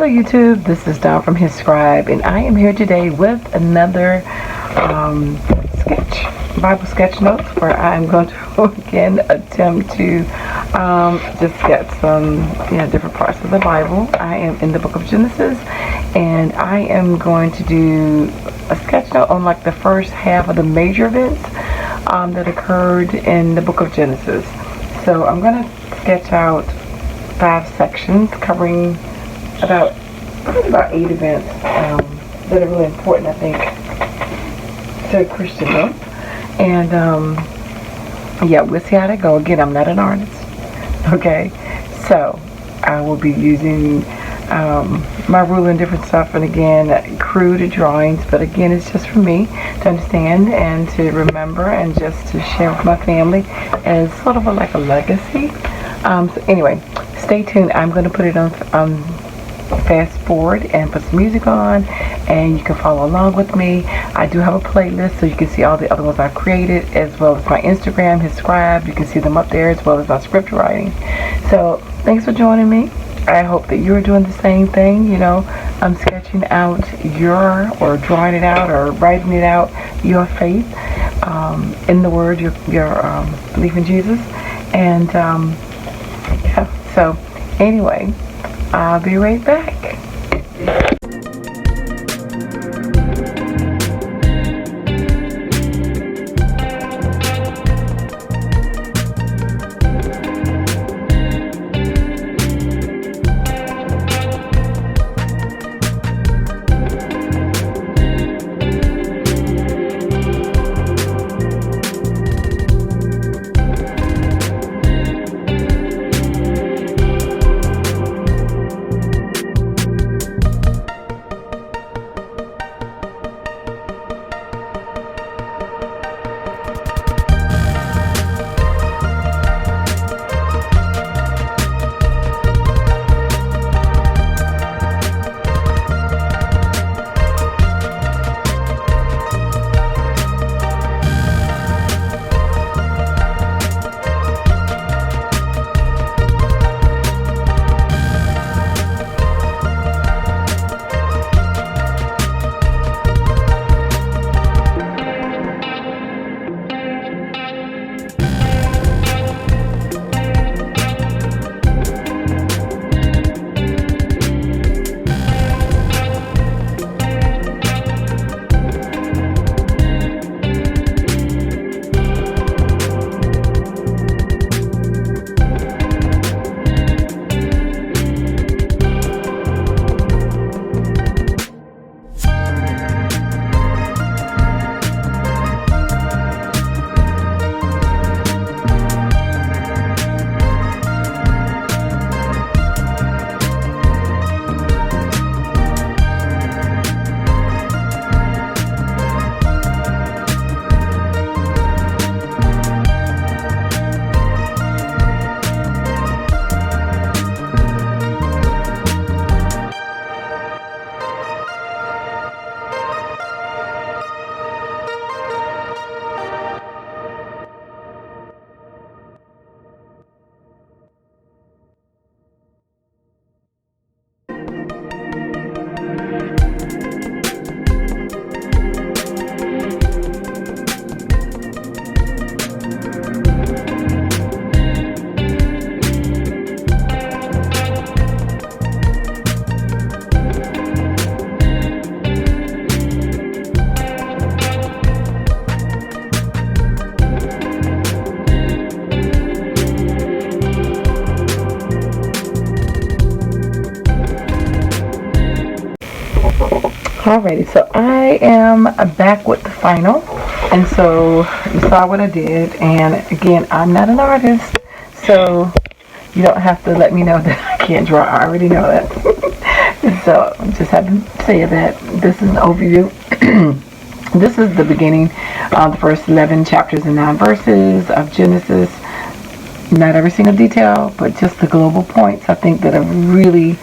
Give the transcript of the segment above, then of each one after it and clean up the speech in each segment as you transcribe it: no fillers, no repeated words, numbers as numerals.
Hello YouTube, this is Dawn from hzscribe, and I am here today with another Bible sketch notes, where I'm going to again attempt to just get some different parts of the Bible. I am in the book of Genesis, and I am going to do a sketch note on like the first half of the major events that occurred in the book of Genesis. So I'm going to sketch out 5 sections covering about 8 events that are really important, I think, to Christendom. And yeah, we'll see how they go. Again, I'm not an artist, okay? So I will be using my ruler and different stuff, and again, crude drawings, but again, it's just for me to understand and to remember and just to share with my family as sort of like a legacy. So anyway, stay tuned. I'm going to put it on fast forward and put some music on, and you can follow along with me. I do have a playlist, so you can see all the other ones I've created, as well as my Instagram, hzscribe. You can see them up there, as well as my script writing. So thanks for joining me. I hope that you're doing the same thing. I'm sketching out or drawing it out or writing it out, your faith in the Word, your belief in Jesus. And yeah, so anyway, I'll be right back. Alrighty, so I am back with the final, and so you saw what I did, and again, I'm not an artist, so you don't have to let me know that I can't draw. I already know that. So just have to say that this is an overview. This is the beginning of the first 11 chapters and 9 verses of Genesis. Not every single detail, but just the global points, I think, that are really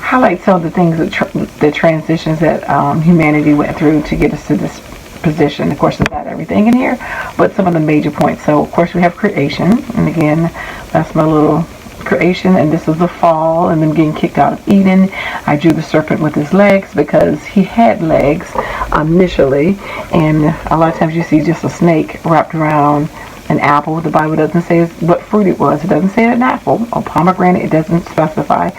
highlight some of the things, the transitions that humanity went through to get us to this position. Of course, there's not everything in here, but some of the major points. So, of course, we have creation, and again, that's my little creation, and this was the fall and them getting kicked out of Eden. I drew the serpent with his legs because he had legs initially, and a lot of times you see just a snake wrapped around an apple. The Bible doesn't say what fruit it was. It doesn't say an apple or pomegranate. It doesn't specify,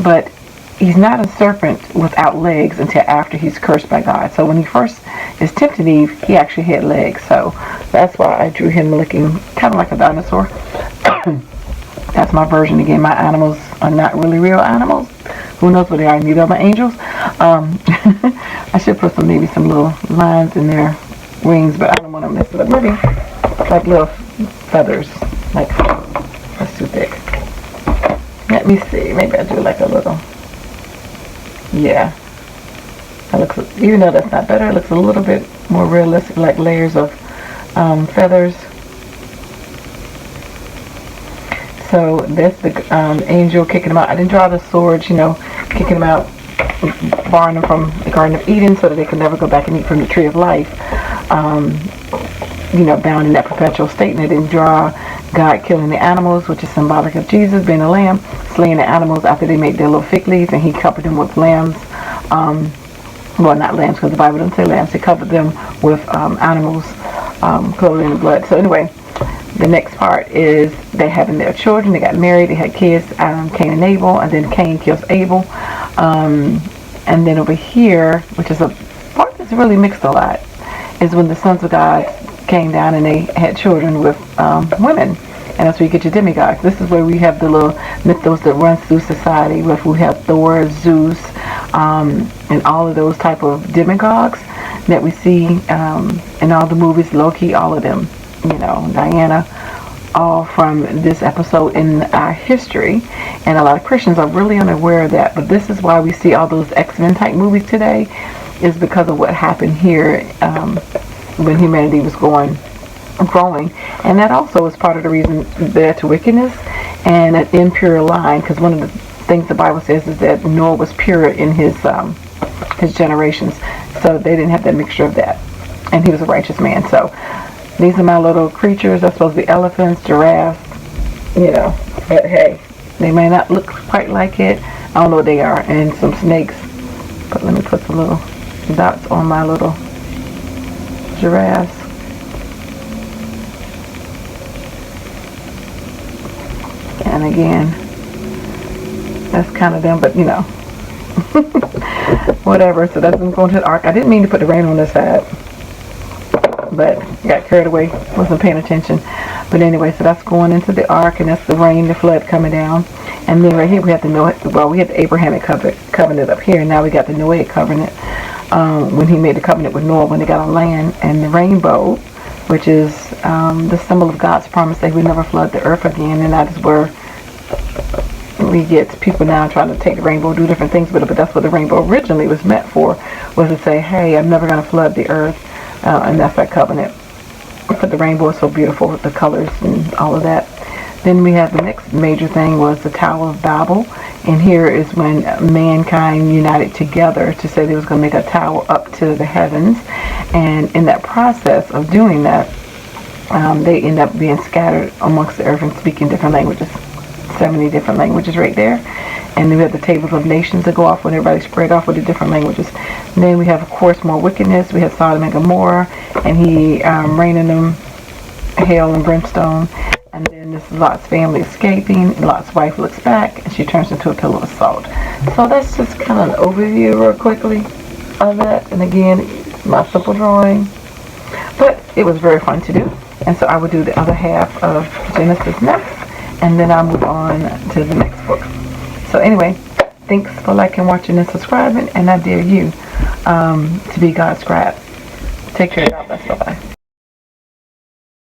but he's not a serpent without legs until after he's cursed by God. So when he first is tempting Eve, he actually had legs. So that's why I drew him looking kind of like a dinosaur. That's my version. Again, my animals are not really real animals. Who knows what they are? Neither are my angels. I should put maybe some little lines in their wings, but I don't want to mess it up. Maybe like little feathers. Like, that's too thick. Let me see. Maybe I do like a little. Yeah. That looks, even though that's not better, it looks a little bit more realistic, like layers of feathers. So that's the angel kicking them out. I didn't draw the swords, you know, kicking them out, barring them from the Garden of Eden so that they could never go back and eat from the tree of life. You know, bound in that perpetual state. And I didn't draw God killing the animals, which is symbolic of Jesus being a lamb, slaying the animals after they made their little fig leaves, and he covered them with lambs. Well, not lambs, because the Bible doesn't say lambs. He covered them with animals clothed in blood. So anyway, the next part is they having their children. They got married. They had kids, Cain and Abel, and then Cain kills Abel. And then over here, which is a part that's really mixed a lot, is when the sons of God came down and they had children with women. And that's where you get your demigods. This is where we have the little mythos that runs through society, where we have Thor, Zeus, and all of those type of demigods that we see in all the movies, Loki, all of them, you know, Diana, all from this episode in our history. And a lot of Christians are really unaware of that. But this is why we see all those X-Men type movies today, is because of what happened here when humanity was growing. And that also is part of the reason there to wickedness and an impure line, because one of the things the Bible says is that Noah was pure in his generations, so they didn't have that mixture of that, and he was a righteous man. So these are my little creatures. They're supposed to be elephants, giraffes, you know, but hey, they may not look quite like it. I don't know what they are, and some snakes. But let me put some little dots on my little giraffes. And again, that's kind of them, but you know, whatever. So that's going to the ark. I didn't mean to put the rain on this side, but got carried away, wasn't paying attention. But anyway, so that's going into the ark, and that's the rain, the flood coming down. And then right here we have the Noah. Well, we had the Abrahamic covenant up here, and now we got the Noahic covenant when he made the covenant with Noah when they got on land, and the rainbow, which is the symbol of God's promise that he would never flood the earth again. And that is where we get people now trying to take the rainbow, do different things with it, but that's what the rainbow originally was meant for, was to say, hey, I'm never going to flood the earth, and that's that covenant. But the rainbow is so beautiful with the colors and all of that. Then we have the next major thing was the Tower of Babel, and here is when mankind united together to say they was going to make a tower up to the heavens, and in that process of doing that, they end up being scattered amongst the earth and speaking different languages, 70 different languages right there. And then we have the tables of nations that go off when everybody spread off with the different languages. And then we have, of course, more wickedness. We have Sodom and Gomorrah, and he raining them hail and brimstone. And then this is Lot's family escaping. Lot's wife looks back, and she turns into a pillar of salt. So that's just kind of an overview real quickly of that. And again, my simple drawing. But it was very fun to do. And so I will do the other half of Genesis next, and then I'll move on to the next book. So anyway, thanks for liking, watching, and subscribing, and I dare you to be God's scribe. Take care, God bless, bye-bye.